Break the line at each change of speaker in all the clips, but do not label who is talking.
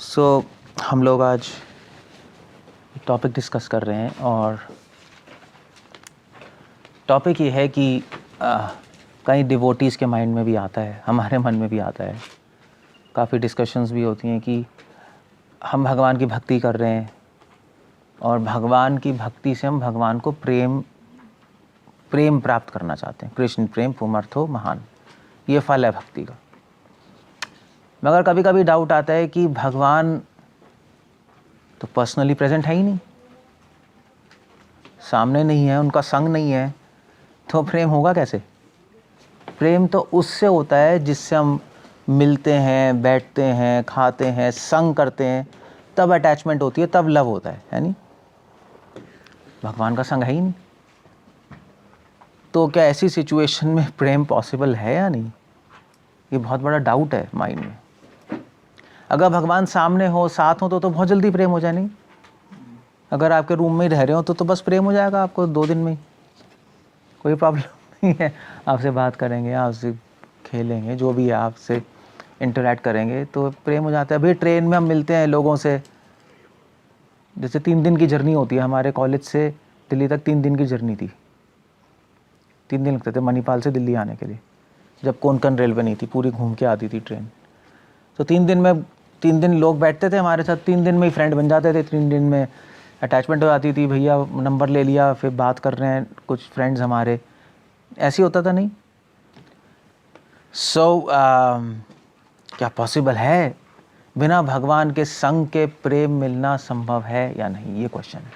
हम लोग आज टॉपिक डिस्कस कर रहे हैं और टॉपिक ये है कि कई डिवोटीज़ के माइंड में भी आता है, हमारे मन में भी आता है, काफ़ी डिस्कशंस भी होती हैं कि हम भगवान की भक्ति कर रहे हैं और भगवान की भक्ति से हम भगवान को प्रेम प्राप्त करना चाहते हैं। कृष्ण प्रेम पुमर्थो महान, ये फल है भक्ति का। मगर कभी कभी डाउट आता है कि भगवान तो पर्सनली प्रेजेंट है ही नहीं, सामने नहीं है, उनका संग नहीं है, तो प्रेम होगा कैसे? प्रेम तो उससे होता है जिससे हम मिलते हैं, बैठते हैं, खाते हैं, संग करते हैं, तब अटैचमेंट होती है, तब लव होता है नहीं? भगवान का संग है ही नहीं, तो क्या ऐसी सिचुएशन में प्रेम पॉसिबल है या नहीं? ये बहुत बड़ा डाउट है माइंड में। अगर भगवान सामने हो, साथ हो, तो बहुत जल्दी प्रेम हो जाए नहीं? अगर आपके रूम में ही रह रहे हो तो बस प्रेम हो जाएगा आपको 2 दिन में ही, कोई प्रॉब्लम नहीं है। आपसे बात करेंगे, आपसे खेलेंगे, जो भी है, आपसे इंटरेक्ट करेंगे तो प्रेम हो जाता है। अभी ट्रेन में हम मिलते हैं लोगों से, जैसे 3 दिन की जर्नी होती है, हमारे कॉलेज से दिल्ली तक 3 दिन की जर्नी थी। 3 दिन लगते थे मणिपाल से दिल्ली आने के लिए, जब कोंकण रेलवे नहीं थी, पूरी घूम के आती थी ट्रेन। तो 3 दिन लोग बैठते थे हमारे साथ, 3 दिन में ही फ्रेंड बन जाते थे, 3 दिन में अटैचमेंट हो जाती थी। भैया नंबर ले लिया, फिर बात कर रहे हैं कुछ फ्रेंड्स हमारे, ऐसे होता था नहीं? क्या पॉसिबल है बिना भगवान के संग के प्रेम मिलना संभव है या नहीं? ये क्वेश्चन है।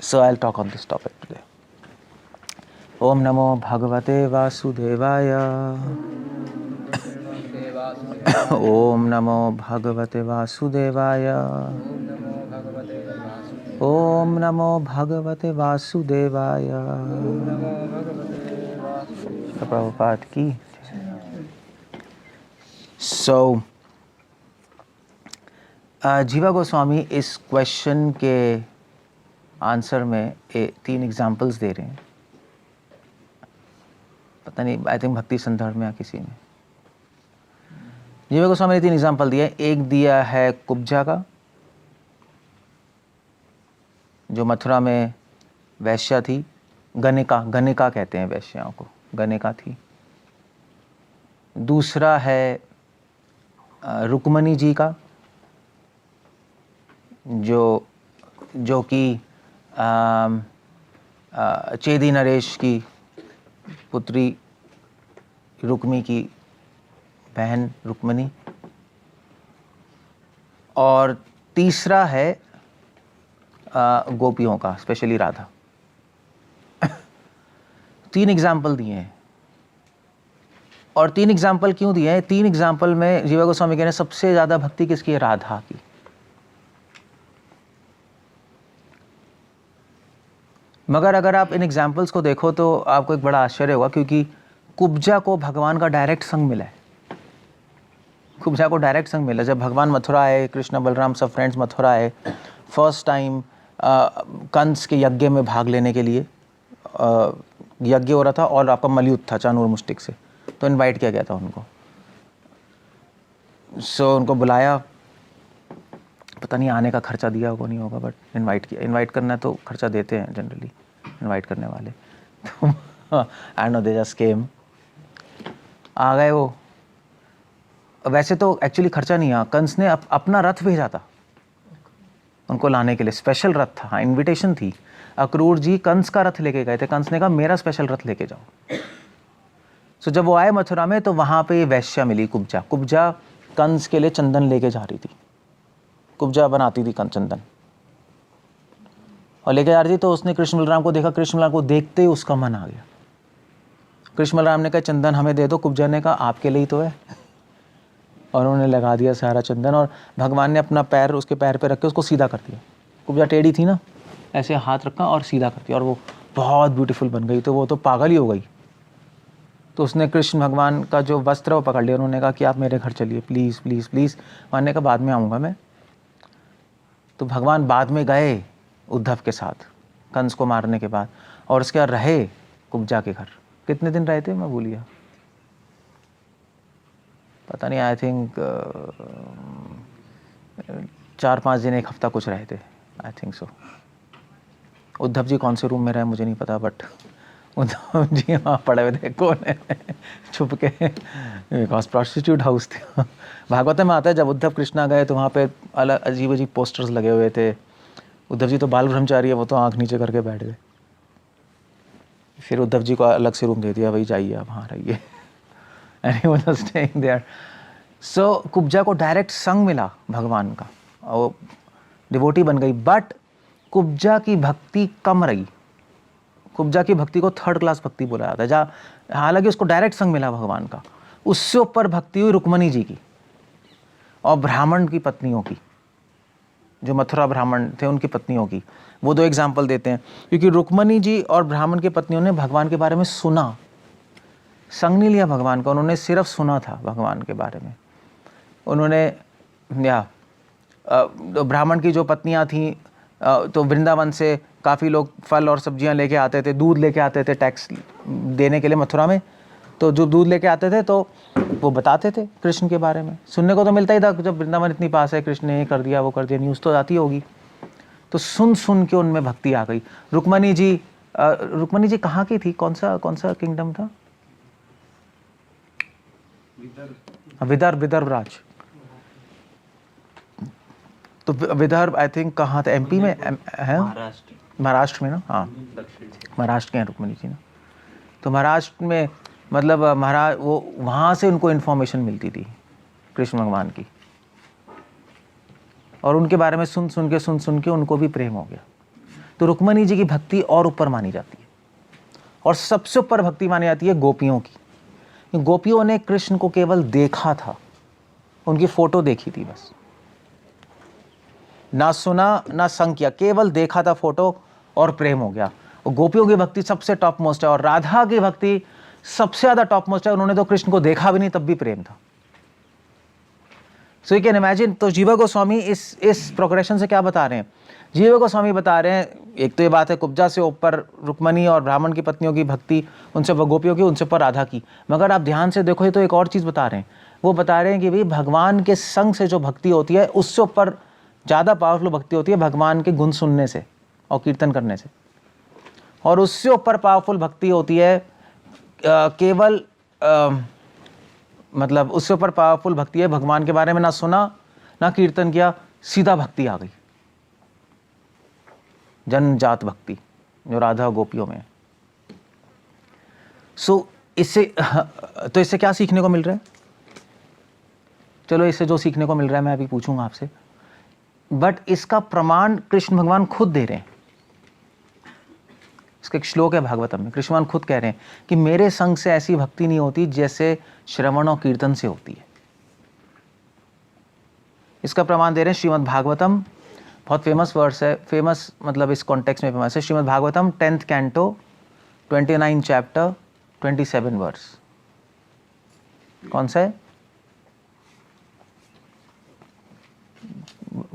So I will talk on this topic today. ओम नमो भगवते वासुदेवाय। ओम नमो भगवते वासुदेवाय। ओम नमो भगवते वासुदेवाय। प्रभुपाद की। जीवा गोस्वामी इस क्वेश्चन के आंसर में 3 एग्जाम्पल्स दे रहे हैं, पता नहीं, आई थिंक भक्ति संदर्भ में या किसी में। जीवा गोस्वामी ने 3 एग्जाम्पल दिए। एक दिया है कुब्जा का, जो मथुरा में वैश्या थी, गणिका कहते हैं वैश्याओं को, गणिका थी। दूसरा है रुक्मणी जी का, जो कि चेदी नरेश की पुत्री रुक्मी की बहन रुक्मणी। और तीसरा है गोपियों का, स्पेशली राधा। 3 एग्जाम्पल दिए हैं। और 3 एग्जाम्पल क्यों दिए हैं? 3 एग्जाम्पल में जीवा गोस्वामी कह रहे हैं सबसे ज़्यादा भक्ति किसकी है? राधा की। मगर अगर आप इन एग्जाम्पल्स को देखो तो आपको एक बड़ा आश्चर्य होगा, क्योंकि कुब्जा को भगवान का डायरेक्ट संग मिला है। कुब्जा को डायरेक्ट संग मिला जब भगवान मथुरा आए, कृष्ण बलराम सब फ्रेंड्स मथुरा आए फर्स्ट टाइम कंस के यज्ञ में भाग लेने के लिए। यज्ञ हो रहा था और आपका मलयुद्ध था चाणूर मुष्टिक से, तो इनवाइट किया गया था उनको। उनको बुलाया, पता नहीं आने का खर्चा दिया होगा नहीं होगा, बट इनवाइट किया। इनवाइट करना है तो खर्चा देते हैं जनरली इनवाइट करने वाले। तो I know, they just came, आ गए वो। वैसे तो एक्चुअली खर्चा नहीं आया, कंस ने अपना रथ भेजा था उनको लाने के लिए, स्पेशल रथ था। हाँ, इन्विटेशन थी। अक्रूर जी कंस का रथ लेके गए थे, कंस ने कहा मेरा स्पेशल रथ लेके जाओ। जब वो आए मथुरा में तो वहाँ पे वैश्या मिली, कुब्जा। कुब्जा कंस के लिए चंदन लेके जा रही थी। कुब्जा बनाती थी चंदन और लेके जा रही थी। तो उसने कृष्ण बलराम को देखा, कृष्ण बलराम को देखते ही उसका मन आ गया। कृष्ण बलराम ने कहा चंदन हमें दे दो। कुब्जा ने कहा आपके लिए ही तो है, और उन्होंने लगा दिया सारा चंदन। और भगवान ने अपना पैर उसके पैर पे रख के उसको सीधा कर दिया। कुब्जा टेढ़ी थी ना, ऐसे हाथ रखा और सीधा कर दिया, और वो बहुत ब्यूटीफुल बन गई। तो वो तो पागल ही हो गई। तो उसने कृष्ण भगवान का जो वस्त्र वो पकड़ लिया। उन्होंने कहा कि आप मेरे घर चलिए प्लीज़ प्लीज़ प्लीज़। मानने का बाद में आऊँगा मैं। तो भगवान बाद में गए उद्धव के साथ कंस को मारने के बाद, और उसके बाद रहे कुब्जा के घर। कितने दिन रहे थे मैं भूल गया, पता नहीं, आई थिंक 4-5 दिन, 1 हफ्ता कुछ रहे थे, I think so. Uddhav ji कौन से रूम में रहे मुझे नहीं पता, बट उद्धव जी वहाँ पड़े हुए थे कोने में छुप के, बिकॉज प्रोस्टिट्यूट हाउस थे। भागवत में आता है जब उद्धव कृष्णा गए तो वहाँ पे अलग अजीब अजीब पोस्टर्स लगे हुए थे। उद्धव जी तो बाल ब्रह्मचारी है, वो तो आँख नीचे करके बैठ गए। फिर उद्धव जी को अलग से रूम दे दिया, भाई जाइए आप वहाँ रहिए। And he was staying there. So Kubja को डायरेक्ट संग मिला भगवान का, वो डिवोटी बन गई। बट कुब्जा की भक्ति कम रही। कुब्जा की भक्ति को 3rd क्लास भक्ति बोला जाता है, जहाँ हालांकि उसको डायरेक्ट संग मिला भगवान का। उससे ऊपर भक्ति हुई रुक्मणी जी की और ब्राह्मण की पत्नियों की, जो मथुरा ब्राह्मण थे उनकी पत्नियों की। वो 2 एग्जाम्पल देते हैं, क्योंकि रुक्मणी जी और ब्राह्मण की पत्नियों ने भगवान के बारे में सुना, संग नहीं लिया भगवान का, उन्होंने सिर्फ सुना था भगवान के बारे में। उन्होंने या ब्राह्मण की जो पत्नियां थीं, तो वृंदावन से काफ़ी लोग फल और सब्जियां लेके आते थे, दूध लेके आते थे टैक्स देने के लिए मथुरा में। तो जो दूध लेके आते थे तो वो बताते थे कृष्ण के बारे में। सुनने को तो मिलता ही था, जब वृंदावन इतनी पास है, कृष्ण ने ये कर दिया वो कर दिया, न्यूज़ तो आती होगी। तो सुन सुन के उनमें भक्ति आ गई। रुक्मणी जी कहाँ की थी? कौन सा किंगडम था? विदर्भ राज। तो विदर्भ आई थिंक कहाँ था? MP में है, महाराष्ट्र में ना। हाँ, महाराष्ट्र के हैं रुक्मणी जी ना। तो महाराष्ट्र में मतलब महाराज, वो वहाँ से उनको इन्फॉर्मेशन मिलती थी कृष्ण भगवान की, और उनके बारे में सुन सुन के उनको भी प्रेम हो गया। तो रुक्मणी जी की भक्ति और ऊपर मानी जाती है, और सबसे ऊपर भक्ति मानी जाती है गोपियों की। गोपियों ने कृष्ण को केवल देखा था, उनकी फोटो देखी थी बस, ना सुना ना संग किया, केवल देखा था फोटो और प्रेम हो गया। और गोपियों की भक्ति सबसे टॉप मोस्ट है, और राधा की भक्ति सबसे ज्यादा टॉप मोस्ट है। उन्होंने तो कृष्ण को देखा भी नहीं, तब भी प्रेम था। So you can imagine. तो जीवा गोस्वामी इस प्रोग्रेशन से क्या बता रहे हैं? जीवा गोस्वामी बता रहे हैं, एक तो ये बात है कुब्जा से ऊपर रुक्मणी और ब्राह्मण की पत्नियों की भक्ति, उनसे गोपियों की, उनसे ऊपर राधा की। मगर आप ध्यान से देखो, ये तो एक और चीज बता रहे हैं। वो बता रहे हैं कि भाई भगवान के संग से जो भक्ति होती है, उससे ऊपर ज़्यादा पावरफुल भक्ति होती है भगवान के गुण सुनने से और कीर्तन करने से। और उससे ऊपर पावरफुल भक्ति होती है केवल मतलब उससे ऊपर पावरफुल भक्ति है भगवान के बारे में ना सुना ना कीर्तन किया, सीधा भक्ति आ गई, जनजात भक्ति, जो राधा गोपियों में है। सो इससे क्या सीखने को मिल रहा है? चलो, इससे जो सीखने को मिल रहा है मैं अभी पूछूंगा आपसे, बट इसका प्रमाण कृष्ण भगवान खुद दे रहे हैं। इसका एक श्लोक है भागवतम में, कृष्ण भगवान खुद कह रहे हैं कि मेरे संग से ऐसी भक्ति नहीं होती जैसे श्रवण और कीर्तन से होती है। इसका प्रमाण दे रहे हैं श्रीमद् भागवतम, बहुत फेमस वर्स है, फेमस मतलब इस कॉन्टेक्स्ट में फेमस है। Shrimad Bhagavatam 10th canto 29 chapter 27 verse. कौन सा है?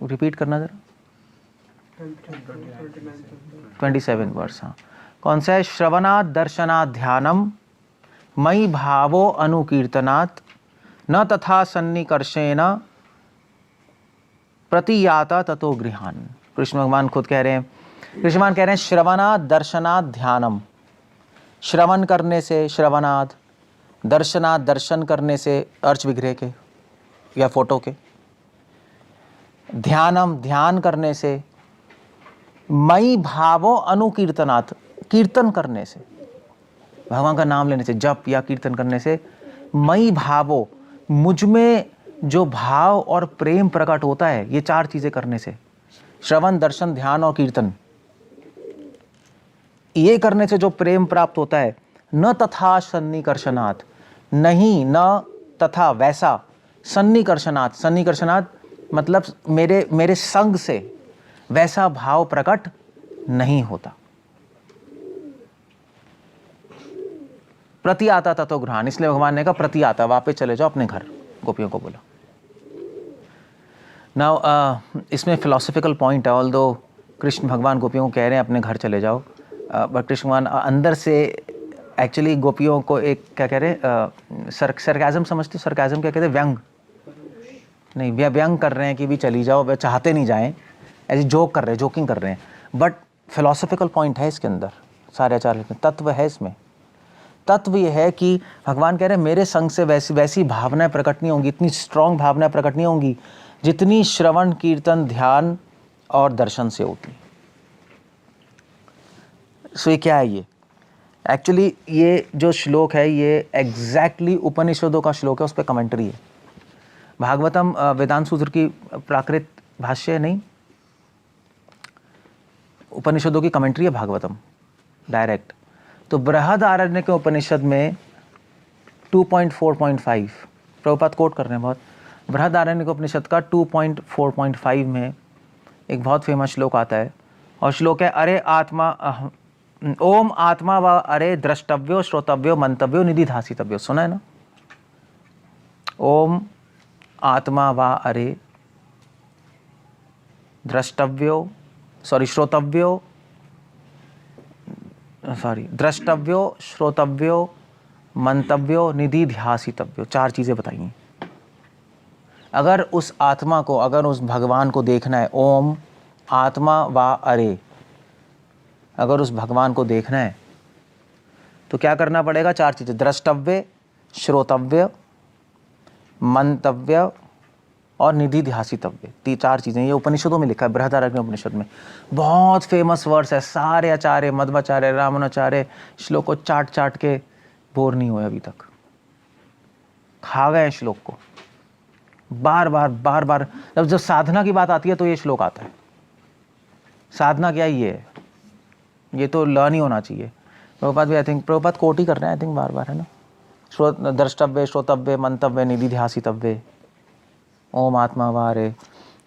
रिपीट करना जरा। 27 वर्स। हाँ, कौन सा है? श्रवणात् दर्शनात् ध्यानम मयि भावो अनुकीर्तनात् न तथा सन्निकर्षेण प्रतियाता ततो गृहान। कृष्ण भगवान खुद कह रहे हैं, कृष्ण भगवान कह रहे हैं श्रवणात् दर्शनात् ध्यानम, श्रवण करने से श्रवणात्, दर्शनात् दर्शन करने से अर्च विग्रह के या फोटो के, ध्यानम ध्यान करने से, मयि भावो अनुकीर्तनात् कीर्तन करने से, भगवान का नाम लेने से, जप या कीर्तन करने से, मयि भावो मुझ में जो भाव और प्रेम प्रकट होता है, ये 4 चीजें करने से, श्रवण दर्शन ध्यान और कीर्तन, ये करने से जो प्रेम प्राप्त होता है, न तथा सन्निकर्षणात्, नहीं न तथा वैसा, सन्निकर्षणात्, सन्निकर्षणात् मतलब मेरे संग से वैसा भाव प्रकट नहीं होता। प्रति आता ततो गृहान, इसलिए भगवान ने कहा प्रति आता, वापस चले जाओ अपने घर, गोपियों को बोला। नाउ इसमें फिलोसफिकल पॉइंट है, ऑल्दो कृष्ण भगवान गोपियों को कह रहे हैं अपने घर चले जाओ, बट कृष्ण भगवान अंदर से एक्चुअली गोपियों को एक क्या कह रहे सरकाज़म समझते हो? सरकाज़म क्या कहते हैं? व्यंग नहीं, व्यंग कर रहे हैं कि भी चली जाओ, वे चाहते नहीं जाएं, ऐसे जोक कर रहे हैं, जोकिंग कर रहे हैं, बट फिलोसॉफिकल पॉइंट है इसके अंदर, सारे आचार्य में तत्व है इसमें। तत्व ये है कि भगवान कह रहे हैं मेरे संग से वैसी भावनाएं प्रकट नहीं होंगी, इतनी स्ट्रांग भावनाएं प्रकट नहीं होंगी जितनी श्रवण कीर्तन ध्यान और दर्शन से होती। सो ये क्या है? ये एक्चुअली ये जो श्लोक है ये एग्जैक्टली उपनिषदों का श्लोक है, उस पर कमेंट्री है। भागवतम वेदांत सूत्र की प्राकृत भाष्य नहीं, उपनिषदों की कमेंट्री है भागवतम डायरेक्ट। तो बृहदारण्यक के उपनिषद में 2.4.5 प्रभुपाद कोट कर रहे हैं बहुत। बृहदारण्यक उपनिषद का 2.4.5 में एक बहुत फेमस श्लोक आता है, और श्लोक है अरे आत्मा ओम आत्मा व अरे द्रष्टव्यो श्रोतव्यो मंतव्यो निधिध्यासितव्यो। सुना है ना? ओम आत्मा व अरे द्रष्टव्यो श्रोतव्यो श्रोतव्यो मंतव्यो निधिध्यासितव्यो। 4 चीज़ें बताइए। अगर उस आत्मा को, अगर उस भगवान को देखना है, ओम आत्मा व अरे, अगर उस भगवान को देखना है तो क्या करना पड़ेगा? 4 चीज़ें, द्रष्टव्य, श्रोतव्य, मंतव्य और निधिध्यासितव्य। 4 चीज़ें, ये उपनिषदों में लिखा है, बृहदारण्यक उपनिषद में। बहुत फेमस वर्स है, सारे आचार्य, मध्वाचार्य, रामानुजाचार्य श्लोक को चाट चाट के बोर नहीं हुए अभी तक, खा गए श्लोक को बार बार। जब साधना की बात आती है तो ये श्लोक आता है। साधना क्या ये है? ये तो लर्न ही होना चाहिए। प्रभुपाद भी आई थिंक प्रभुपाद कोट ही कर रहे हैं आई थिंक बार है ना। द्रष्टव्य, श्रोतव्य, मंतव्य, निधिध्यासितव्य, ओम आत्मा वारे।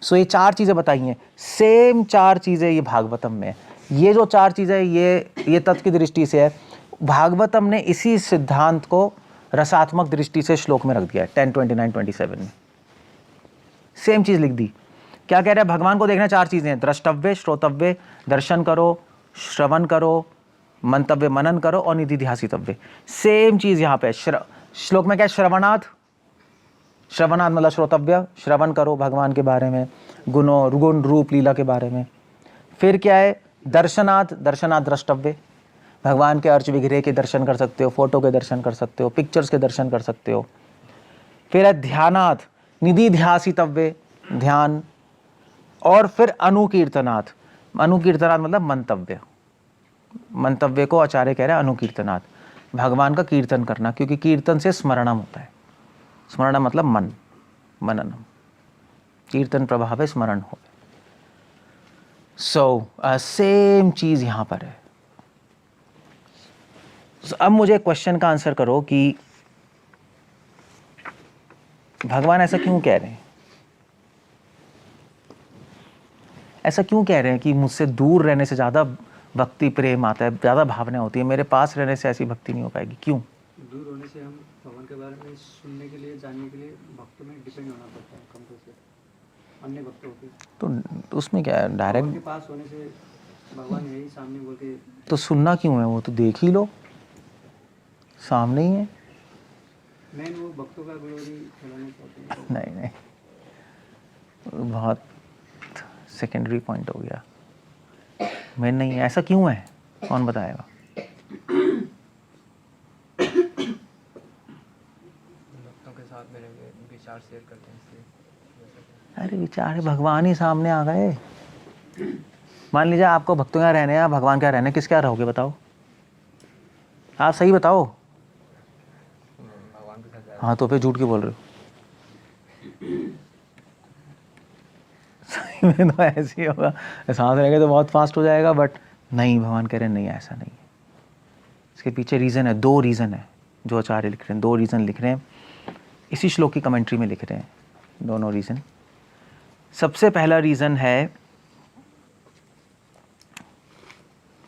सो ये 4 चीज़ें बताई हैं, सेम 4 चीज़ें ये भागवतम में। ये जो 4 चीज़ें ये तत्व की दृष्टि से है। भागवतम ने इसी सिद्धांत को रसात्मक दृष्टि से श्लोक में रख दिया है 10:29-27 में। सेम चीज़ लिख दी। क्या कह रहे हैं? भगवान को देखना 4 चीज़ें हैं, द्रष्टव्य, श्रोतव्य, दर्शन करो, श्रवण करो, मंतव्य मनन करो और निधिध्यासितव्य। सेम चीज़ यहाँ पे श्लोक में क्या है? श्रवणात् मतलब श्रोतव्य, श्रवण करो भगवान के बारे में, गुण रूप लीला के बारे में। फिर क्या है? दर्शनात् द्रष्टव्य, भगवान के अर्च विग्रह के दर्शन कर सकते हो, फोटो के दर्शन कर सकते हो, पिक्चर्स के दर्शन कर सकते हो। फिर है ध्यानात् निधिध्यासितव्य, ध्यान। और फिर अनुकीर्तनात् मतलब मंतव्य को आचार्य कह रहे हैं अनुकीर्तनात्, भगवान का कीर्तन करना, क्योंकि कीर्तन से स्मरणम होता है। स्मरणम मतलब मननम, कीर्तन प्रभावे स्मरण हो। सो सेम चीज यहां पर है। अब मुझे क्वेश्चन का आंसर करो कि भगवान ऐसा क्यों कह रहे हैं? ऐसा क्यों कह रहे हैं कि मुझसे दूर रहने से ज़्यादा भक्ति प्रेम आता है, ज़्यादा भावना होती है, मेरे पास रहने से ऐसी भक्ति नहीं हो पाएगी? क्यों?
दूर होने से हम भगवान के बारे में सुनने के लिए, जानने के लिए भक्तों में डिपेंड होना पड़ता है कम से अन्य भक्तों के।
तो उसमें क्या है? डायरेक्ट
के पास होने से भगवान यही सामने बोल के
तो सुनना क्यों है? वो तो देख ही लो, सामने ही है।
मैं वो भक्तों का ग्लोरी फैलाना चाहते हैं।
नहीं, बहुत सेकेंडरी पॉइंट हो गया। मैं नहीं, ऐसा क्यों है? कौन बताएगा?
भक्तों के साथ मेरे विचार शेयर करते हैं इसलिए।
अरे विचार, भगवान ही सामने आ गए। मान लीजिए आपको भक्तों क्या रहने या भगवान क्या रहने, किस क्या रहोगे बताओ? आप सही बताओ।
भगवान के साथ।
हाँ तो फिर झूठ क्यों बोल रहे हो? सही में तो ऐसे ही होगा, सांस रहेगा तो बहुत फास्ट हो जाएगा, बट नहीं, भगवान कह रहे हैं नहीं, ऐसा नहीं है। इसके पीछे रीज़न है, 2 रीज़न है जो आचार्य लिख रहे हैं, 2 रीज़न लिख रहे हैं, इसी श्लोक की कमेंट्री में लिख रहे हैं दोनों रीज़न। सबसे पहला रीज़न है,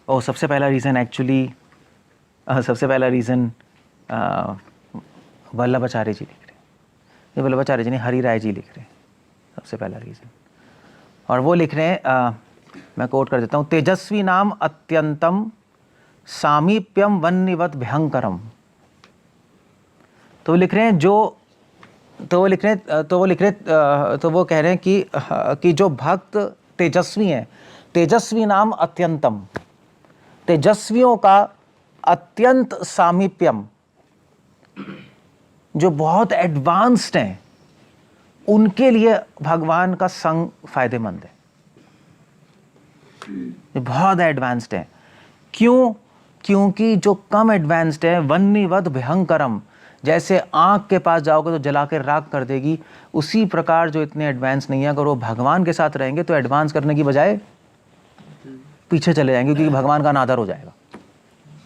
सबसे पहला रीज़न एक्चुअली सबसे पहला रीज़न वल्लभाचार्य जी लिख रहे हैं। ये वल्लभाचार्य जी नहीं, हरि राय जी लिख रहे हैं सबसे पहला रीज़न। और वो लिख रहे हैं, मैं कोट कर देता हूँ, तेजस्वी नाम अत्यंतम सामीप्यम वन्यवत भयंकरम। तो वो लिख रहे हैं तो वो कह रहे हैं कि जो भक्त तेजस्वी हैं, तेजस्वी नाम अत्यंतम, तेजस्वियों का अत्यंत सामीप्यम, जो बहुत एडवांस्ड हैं, उनके लिए भगवान का संग फायदेमंद है। जो बहुत एडवांस्ड है, क्यों? क्योंकि जो कम एडवांस्ड है, वन्यवत भयंकरम, जैसे आंख के पास जाओगे तो जला के राख कर देगी, उसी प्रकार जो इतने एडवांस नहीं है, अगर वो भगवान के साथ रहेंगे तो एडवांस करने की बजाय पीछे चले जाएंगे, क्योंकि भगवान का अनादर हो जाएगा,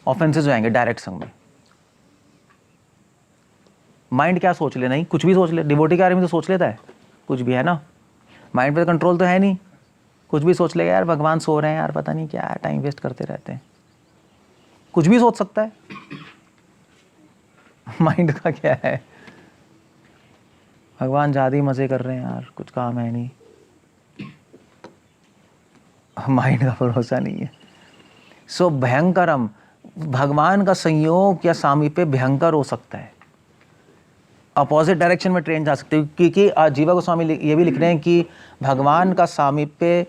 ऑफेंसेस हो जाएंगे डायरेक्ट संग में। माइंड क्या सोच ले? नहीं, कुछ भी सोच ले। डिवोटी के बारे में तो सोच लेता है कुछ भी, है ना। माइंड पे कंट्रोल तो है नहीं, कुछ भी सोच लेगा, यार भगवान सो रहे हैं, यार पता नहीं क्या टाइम वेस्ट करते रहते हैं, कुछ भी सोच सकता है। माइंड का क्या है? भगवान ज़्यादा ही मज़े कर रहे हैं यार, कुछ काम है नहीं। माइंड का भरोसा नहीं है। सो भयंकरम, भगवान का संयोग या सामीप्य भयंकर हो सकता है, अपोजिट डायरेक्शन में ट्रेन जा सकती है। क्योंकि जीवा गोस्वामी ये भी लिख रहे हैं कि भगवान का सामीप्य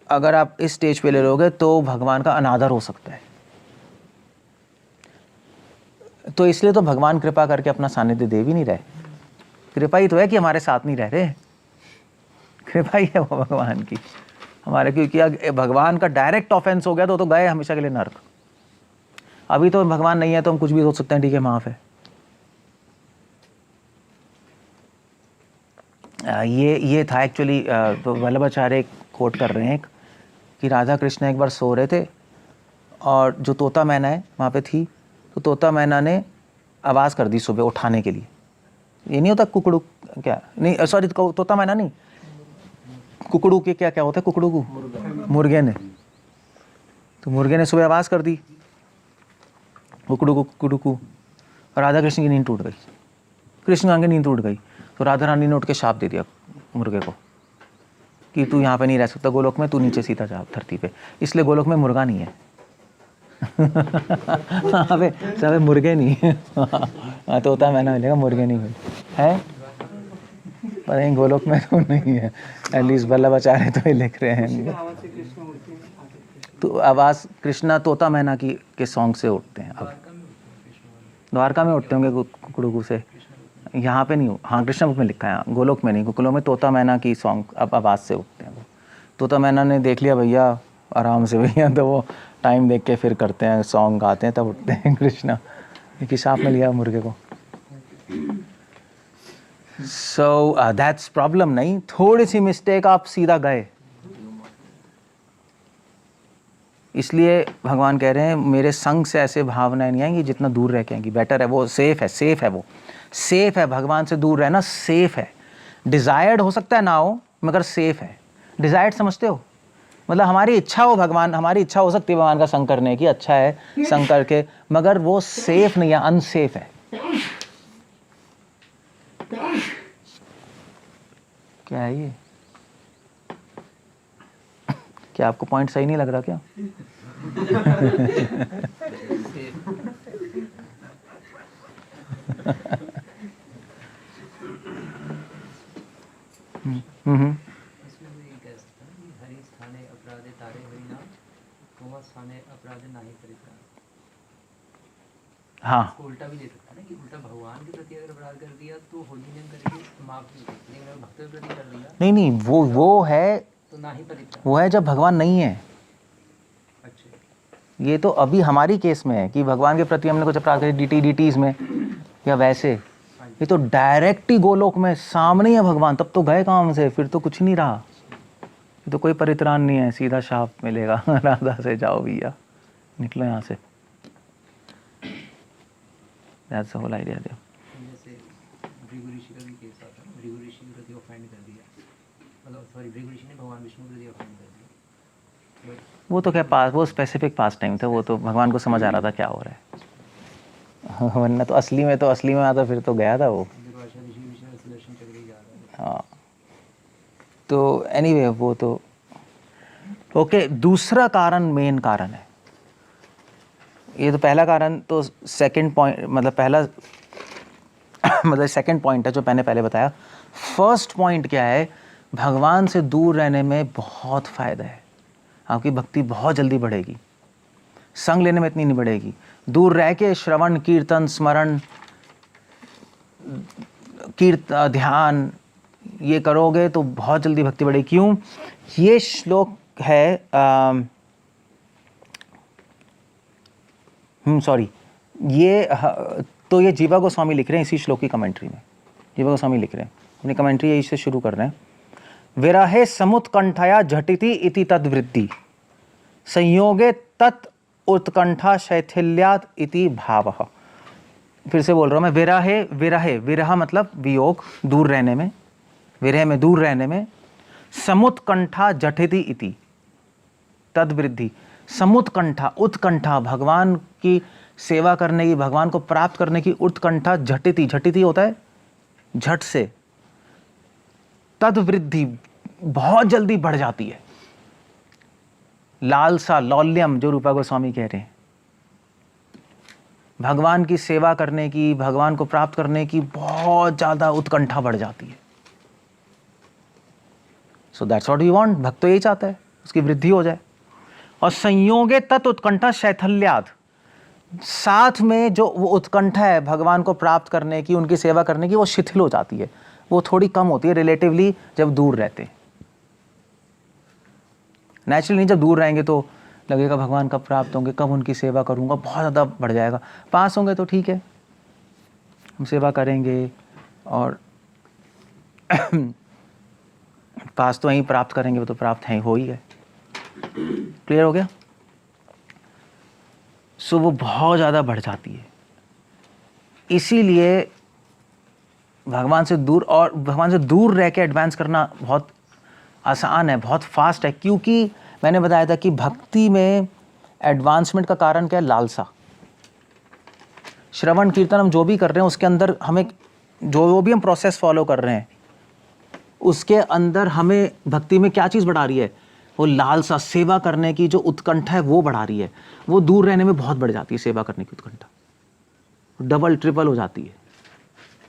अगर आप इस स्टेज पे ले लोगे तो भगवान का अनादर हो सकता है। तो इसलिए तो भगवान कृपा करके अपना सानिध्य दे भी नहीं रहे। कृपा ही तो है कि हमारे साथ नहीं रह रहे, कृपा ही है वो भगवान की हमारे, क्योंकि भगवान का डायरेक्ट ऑफेंस हो गया तो गए हमेशा के लिए नर्क। अभी तो भगवान नहीं है तो हम कुछ भी सोच सकते हैं, ठीक है माफ है। ये था एक्चुअली, तो वल्लभाचार्य कोट कर रहे हैं कि राधा कृष्ण एक बार सो रहे थे और जो तोता मैना है वहाँ पे थी, तो तोता मैना ने आवाज़ कर दी सुबह उठाने के लिए। ये नहीं होता कुकड़ू, क्या नहीं, सॉरी तोता मैना नहीं, कुकड़ू के क्या होता है, कुकड़ू को मुर्गे ने, तो मुर्गे ने सुबह आवाज़ कर दी कुकड़ू को, और राधा कृष्ण की नींद टूट गई, कृष्ण आगे नींद टूट गई। तो राधा रानी ने उठ के शाप दे दिया मुर्गे को कि तू यहाँ पे नहीं रह सकता गोलोक में, तू नीचे सीधा जा धरती पे। इसलिए गोलोक में मुर्गा नहीं है। अबे सब मुर्गे नहीं है। तोता मैना मिलेगा, मुर्गे नहीं है, पर नहीं गोलोक में तो नहीं है। एटलीस्ट वल्लभाचार्य तो ये लिख रहे हैं। तो आवाज़ कृष्णा तोता मैना के सॉन्ग से उठते हैं। अब द्वारका में उठते होंगे कुकड़ू से, यहाँ पे नहीं हो। हाँ कृष्ण बुक में लिखा है, गोलोक में नहीं, गोलोक में तोता मैना की सॉन्ग अब आवाज़ से उठते हैं। वो तोता मैना ने देख लिया भैया आराम से भैया, तो वो टाइम देख के फिर करते हैं, सॉन्ग गाते हैं, तब उठते हैं कृष्णा, क्योंकि सांप में लिया मुर्गे को। So that's problem. नहीं, थोड़ी सी मिस्टेक आप सीधा गए। इसलिए भगवान कह रहे हैं मेरे संग से ऐसे भावनाएं नहीं आएंगी जितना दूर रह के आएंगी। बेटर है वो, सेफ है, वो सेफ है। भगवान से दूर रहना सेफ है। डिज़ायर्ड हो सकता है ना हो, मगर सेफ है। डिज़ायर्ड समझते हो, मतलब हमारी इच्छा हो, भगवान हमारी इच्छा हो सकती है भगवान का संग करने की, अच्छा है संग करके, मगर वो सेफ नहीं है, अनसेफ है। क्या है ये? क्या आपको पॉइंट सही नहीं लग रहा क्या? हाँ,
उल्टा भी ले सकता है ना, कि उल्टा भगवान के प्रति अगर अपराध कर दिया तो होली नेम करके माफ नहीं करते, लेकिन अगर भक्त के प्रति कर दिया
नहीं वो है,
तो ना ही परित्राण।
वो है जब भगवान नहीं है।
अच्छा,
ये तो अभी हमारी केस में है कि भगवान के प्रति हमने कुछ अपराध करे डीटीज में या वैसे। ये तो डायरेक्ट ही गोलोक में सामने ही है भगवान, तब तो गए काम से, फिर तो कुछ नहीं रहा। ये तो कोई परित्राण नहीं है, सीधा शाप मिलेगा। राधा से जाओ भैया, निकलो यहाँ से। That's the whole idea there.
जैसे भृगु ऋषि का भी केस आता है, भृगु ऋषि के प्रति ऑफेंड कर दिया, मतलब सॉरी भृगु ऋषि ने भगवान विष्णु के प्रति ऑफेंड कर दिया।
वो तो क्या पास, वो स्पेसिफिक पास टाइम था, वो तो भगवान को समझ आ रहा था क्या हो रहा है। वरना तो असली में आता फिर तो गया था वो। हाँ, तो एनीवे वो तो ओके। दूसरा कारण, मेन कारण है ये तो पहला कारण, तो सेकंड पॉइंट मतलब पहला मतलब सेकंड पॉइंट है जो मैंने पहले बताया। फर्स्ट पॉइंट क्या है, भगवान से दूर रहने में बहुत फ़ायदा है, आपकी भक्ति बहुत जल्दी बढ़ेगी, संग लेने में इतनी नहीं बढ़ेगी। दूर रह के श्रवण कीर्तन स्मरण ध्यान ये करोगे तो बहुत जल्दी भक्ति बढ़ेगी। क्यों? ये श्लोक है सॉरी तो ये जीवा गोस्वामी लिख रहे हैं इसी श्लोक की कमेंट्री में। जीवा गोस्वामी लिख रहे हैं अपनी कमेंट्री, यही से शुरू कर रहे हैं। विरहे समुत्कंठाया झटिति इति तद्वृद्धि संयोगे तत् उत्कंठा शैथिल्यात् इति भावः। फिर से बोल रहा हूँ मैं, विरहे विरहे विरह मतलब वियोग, दूर रहने में, विरह में दूर रहने में, समुत्कंठा झटिति इति तद्वृद्धि। समुत्कंठा उत्कंठा, भगवान की सेवा करने की, भगवान को प्राप्त करने की उत्कंठा, झटिति, झटिति होता है झट से, तद्वृद्धि बहुत जल्दी बढ़ जाती है। लालसा लौल्यम जो रूपा गोस्वामी कह रहे हैं, भगवान की सेवा करने की, भगवान को प्राप्त करने की बहुत ज्यादा उत्कंठा बढ़ जाती है। So that's what we want, भक्त तो यही चाहता है उसकी वृद्धि हो जाए। और संयोगे तत् उत्कंठा शैथिल्यात्, साथ में जो वो उत्कंठा है भगवान को प्राप्त करने की, उनकी सेवा करने की, वो शिथिल हो जाती है, वो थोड़ी कम होती है रिलेटिवली जब दूर रहते हैं। नेचुरली नहीं, जब दूर रहेंगे तो लगेगा भगवान कब प्राप्त होंगे, कब उनकी सेवा करूंगा, बहुत ज़्यादा बढ़ जाएगा। पास होंगे तो ठीक है, हम सेवा करेंगे और पास तो वहीं प्राप्त करेंगे, वो तो प्राप्त है हो ही है। क्लियर हो गया? सो वो बहुत ज़्यादा बढ़ जाती है। इसीलिए भगवान से दूर, और भगवान से दूर रह के एडवांस करना बहुत आसान है, बहुत फास्ट है, क्योंकि मैंने बताया था कि भक्ति में एडवांसमेंट का कारण क्या है? लालसा। श्रवण कीर्तन हम जो भी कर रहे हैं उसके अंदर हमें, जो भी हम प्रोसेस फॉलो कर रहे हैं उसके अंदर हमें भक्ति में क्या चीज़ बढ़ा रही है? वो लालसा, सेवा करने की जो उत्कंठा है वो बढ़ा रही है। वो दूर रहने में बहुत बढ़ जाती है, सेवा करने की उत्कंठा डबल ट्रिपल हो जाती है,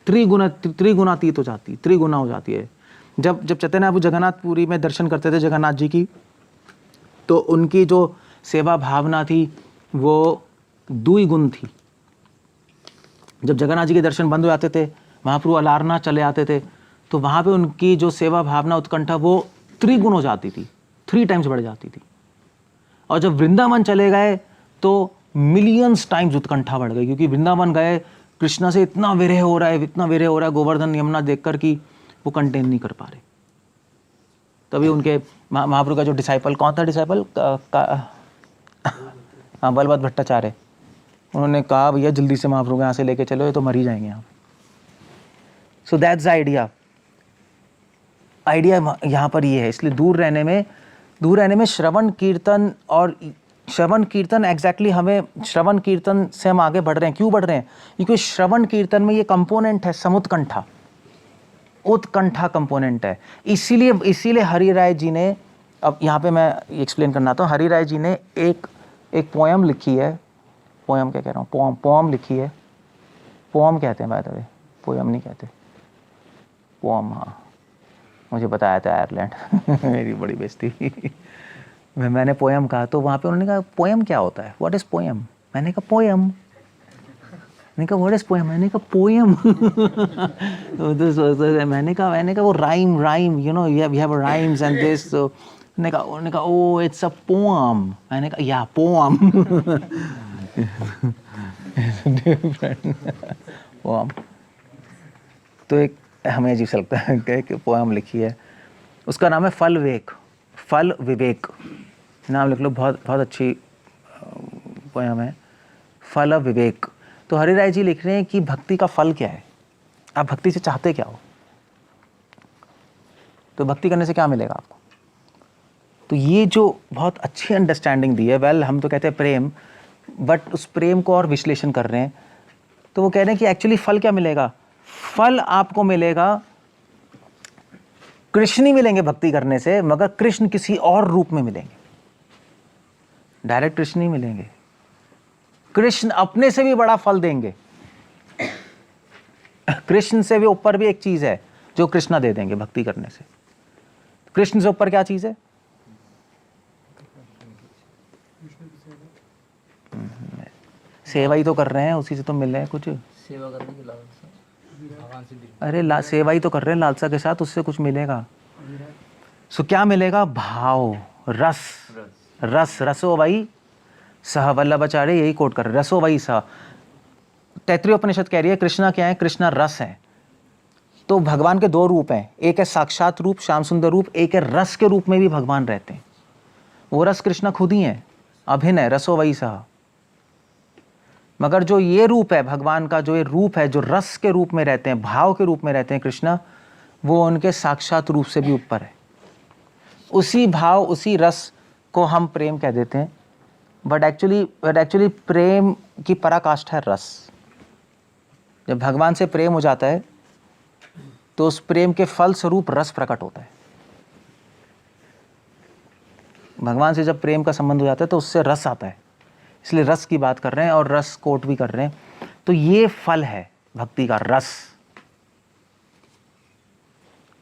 त्रिगुणातीत हो जाती है, त्रिगुना हो जाती है। जब चैतन्य प्रभु जगन्नाथपुरी में दर्शन करते थे जगन्नाथ जी की, तो उनकी जो सेवा भावना थी वो द्विगुण थी। जब जगन्नाथ जी के दर्शन बंद हो जाते थे, महाप्रभु अलारनाथ चले आते थे, तो वहाँ पे उनकी जो सेवा भावना उत्कंठा वो त्रिगुण हो जाती थी, 3 टाइम्स बढ़ जाती थी। और जब वृंदावन चले गए तो मिलियंस टाइम्स उत्कंठा बढ़ गई, क्योंकि वृंदावन गए, कृष्णा से इतना विरह हो रहा है, इतना विरह हो रहा है गोवर्धन यमुना देखकर कि वो कंटेन नहीं कर पा रहे। तभी उनके महाप्रभु का जो डिसाइपल, कौन था डिसाइपल? हाँ, बलवत भट्टाचार्य, उन्होंने कहा भैया जल्दी से महाप्रभु यहाँ से लेके चलो, ये तो मर ही जाएंगे यहाँ। सो दैट्स द आइडिया यहाँ पर ये है। इसलिए दूर रहने में श्रवण कीर्तन, और श्रवण कीर्तन एग्जैक्टली हमें, श्रवण कीर्तन से हम आगे बढ़ रहे हैं। क्यों बढ़ रहे हैं? क्योंकि श्रवण कीर्तन में ये कंपोनेंट है समुत्कंठा, उत्कंठा कंपोनेंट है। इसीलिए हरि राय जी ने, अब यहाँ पे मैं एक्सप्लेन करना था, हरि राय जी ने एक पोयम लिखी है, पोयम क्या कह रहा हूँ, पोम लिखी है, पोम कहते हैं बाय द वे, पोयम नहीं कहते, पोम। हाँ, मुझे बताया था आयरलैंड मेरी बड़ी बेइज्जती मैंने पोयम कहा, तो वहाँ पे उन्होंने कहा पोयम क्या होता है, व्हाट इज़ पोयम? मैंने कहा पोयम। मैंने कहा व्हाट इज़ पोयम? मैंने कहा पोयम मैंने कहा वो rhyme, you know, we have rhymes and this. तो उन्होंने कहा ओ इट्स अ पोम। मैंने कहा या पोम पोम। तो एक हमें अजीब सा लगता है कि पोयम लिखी है, उसका नाम है फल विवेक, नाम लिख लो, बहुत अच्छी पोयम है, फल विवेक। तो हरि राय जी लिख रहे हैं कि भक्ति का फल क्या है, आप भक्ति से चाहते क्या हो, तो भक्ति करने से क्या मिलेगा आपको। तो ये जो बहुत अच्छी अंडरस्टैंडिंग दी है, वेल हम तो कहते हैं प्रेम, बट उस प्रेम को और विश्लेषण कर रहे हैं। तो वो कह रहे हैं कि एक्चुअली फल क्या मिलेगा, फल आपको मिलेगा, कृष्ण ही मिलेंगे भक्ति करने से, मगर कृष्ण किसी और रूप में मिलेंगे, डायरेक्ट कृष्ण नहीं मिलेंगे, कृष्ण अपने से भी बड़ा फल देंगे। कृष्ण से भी ऊपर भी एक चीज है जो कृष्णा दे देंगे भक्ति करने से। कृष्ण से ऊपर क्या चीज है? सेवा ही तो कर रहे हैं, उसी से तो मिल रहे हैं कुछ।
सेवा करने की लालसा भगवान से भी।
अरे सेवा ही तो कर रहे हैं लालसा के साथ, उससे कुछ मिलेगा। सो क्या मिलेगा? भाव, रस। रस रसो वही सह, वल्लभाचार्य यही कोट कर रहे, रसो वही सह। तैत्तिरीय उपनिषद कह रही है कृष्णा क्या है? कृष्णा रस है। तो भगवान के दो रूप हैं, एक है साक्षात रूप श्याम सुंदर रूप, एक है रस के रूप में भी भगवान रहते हैं। वो रस कृष्णा खुद ही है, अभिन्न है, रसो वही सह। मगर जो ये रूप है भगवान का, जो ये रूप है, जो रस के रूप में रहते हैं, भाव के रूप में रहते हैं कृष्णा, वो उनके साक्षात रूप से भी ऊपर है। उसी भाव उसी रस को हम प्रेम कह देते हैं, बट एक्चुअली प्रेम की पराकाष्ठा है रस। जब भगवान से प्रेम हो जाता है तो उस प्रेम के फल स्वरूप रस प्रकट होता है। भगवान से जब प्रेम का संबंध हो जाता है तो उससे रस आता है, इसलिए रस की बात कर रहे हैं और रस कोट भी कर रहे हैं। तो ये फल है भक्ति का, रस।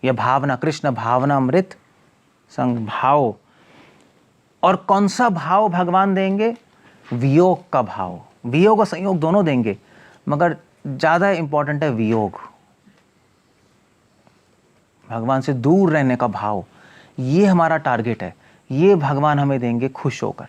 यह भावना, कृष्ण भावना अमृत संग भाव। और कौन सा भाव भगवान देंगे? वियोग का भाव। वियोग और संयोग दोनों देंगे, मगर ज्यादा इंपॉर्टेंट है वियोग, भगवान से दूर रहने का भाव। ये हमारा टारगेट है, ये भगवान हमें देंगे खुश होकर।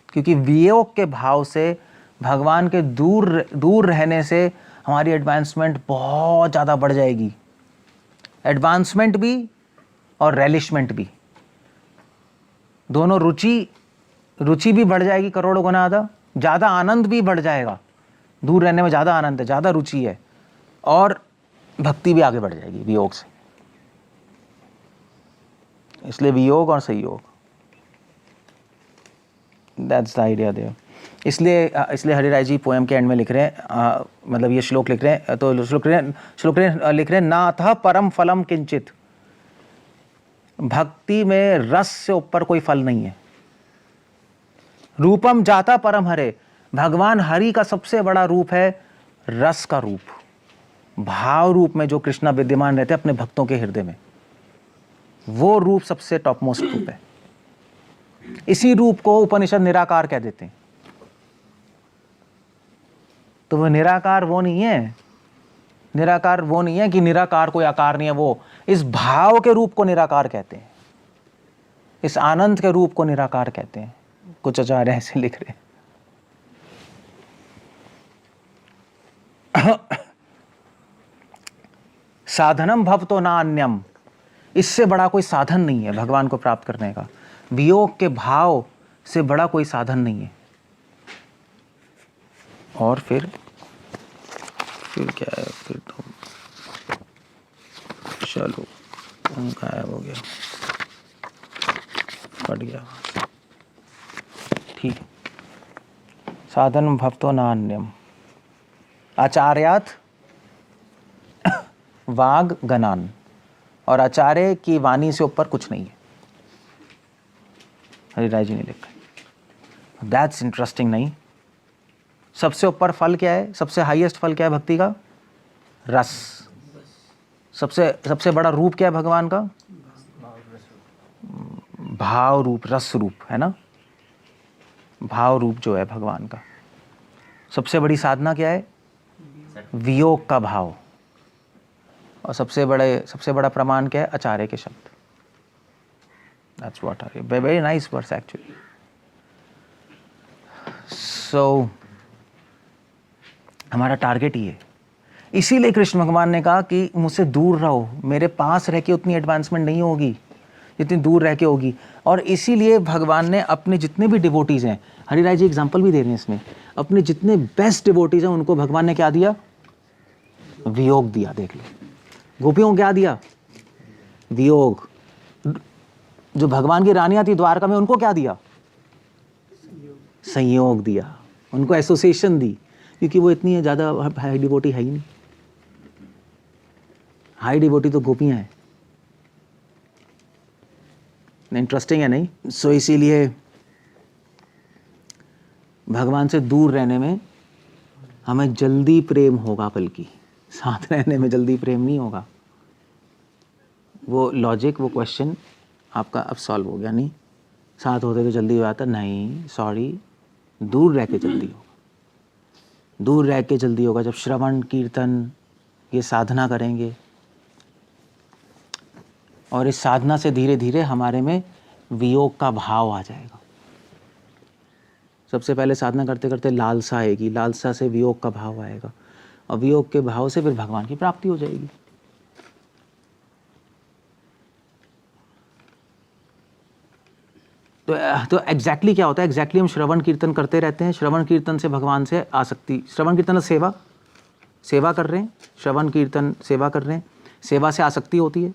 क्योंकि वियोग के भाव से, भगवान के दूर रहने से हमारी एडवांसमेंट बहुत ज़्यादा बढ़ जाएगी। एडवांसमेंट भी और रेलिशमेंट भी दोनों। रुचि भी बढ़ जाएगी करोड़ों गुना ज़्यादा आनंद भी बढ़ जाएगा। दूर रहने में ज़्यादा आनंद है, ज़्यादा रुचि है, और भक्ति भी आगे बढ़ जाएगी वियोग से। इसलिए वियोग और संयोग, दैट्स द आइडिया देयर। इसलिए हरिराय जी पोएम के एंड में लिख रहे हैं, मतलब ये श्लोक लिख रहे हैं, तो श्लोक लिख रहे हैं, नाथ परम फलम किंचित। भक्ति में रस से ऊपर कोई फल नहीं है। रूपम जाता परम हरे, भगवान हरि का सबसे बड़ा रूप है रस का रूप, भाव रूप में जो कृष्णा विद्यमान रहते हैं अपने भक्तों के हृदय में। वो रूप सबसे टॉप मोस्ट रूप है। इसी रूप को उपनिषद निराकार कह देते हैं। तो वो निराकार वो नहीं है, निराकार वो नहीं है कि निराकार कोई आकार नहीं है। वो इस भाव के रूप को निराकार कहते हैं, इस आनंद के रूप को निराकार कहते हैं। कुछ आचार्य ऐसे लिख रहे हैं। साधनम भवतो नान्यम, इससे बड़ा कोई साधन नहीं है भगवान को प्राप्त करने का। वियोग के भाव से बड़ा कोई साधन नहीं है। और फिर क्या है? फिर तो चलो गायब हो गया, कट गया। ठीक, साधन भवतो नान्यम आचार्यात वाग गणान, और आचार्य की वाणी से ऊपर कुछ नहीं है। हरिराय जी ने लिखा। That's interesting. नहीं, सबसे ऊपर फल क्या है? सबसे हाईएस्ट फल क्या है भक्ति का? रस। सबसे बड़ा रूप क्या है भगवान का? भाव रूप, रस रूप, है ना। भाव रूप जो है भगवान का। सबसे बड़ी साधना क्या है? वियोग का भाव। और सबसे बड़ा प्रमाण क्या है? आचार्य के शब्द। That's what are very nice verse actually. So हमारा टारगेट ही है। इसीलिए कृष्ण भगवान ने कहा कि मुझसे दूर रहो, मेरे पास रह के उतनी एडवांसमेंट नहीं होगी जितनी दूर रह के होगी। और इसीलिए भगवान ने अपने जितने भी डिवोटीज हैं, हरिराय जी एग्जाम्पल भी दे रहे हैं इसमें, अपने जितने बेस्ट डिवोटीज हैं उनको भगवान ने क्या दिया? वियोग दिया। देख लो, गोपियों को क्या दिया? वियोग। जो भगवान की रानियां थी द्वारका में, उनको क्या दिया? संयोग दिया, उनको एसोसिएशन दी, क्योंकि वो इतनी ज़्यादा हाई डिवोटी है ही नहीं। हाई डिवोटी तो गोपियां हैं। इंटरेस्टिंग है नहीं? सो इसीलिए भगवान से दूर रहने में हमें जल्दी प्रेम होगा, बल्कि साथ रहने में जल्दी प्रेम नहीं होगा। वो लॉजिक, वो क्वेश्चन आपका अब सॉल्व हो गया। नहीं, साथ होते तो जल्दी हो जाता, नहीं सॉरी, दूर रह के जल्दी होगा। दूर रह के जल्दी होगा जब श्रवण कीर्तन ये साधना करेंगे, और इस साधना से धीरे धीरे हमारे में वियोग का भाव आ जाएगा। सबसे पहले साधना करते करते लालसा आएगी, लालसा से वियोग का भाव आएगा, और वियोग के भाव से फिर भगवान की प्राप्ति हो जाएगी। तो एग्जैक्टली क्या होता है? एग्जैक्टली हम श्रवण कीर्तन करते रहते हैं, श्रवण कीर्तन से भगवान से आसक्ति, श्रवण कीर्तन सेवा, सेवा कर रहे हैं, श्रवण कीर्तन सेवा कर रहे हैं, सेवा से आसक्ति होती है,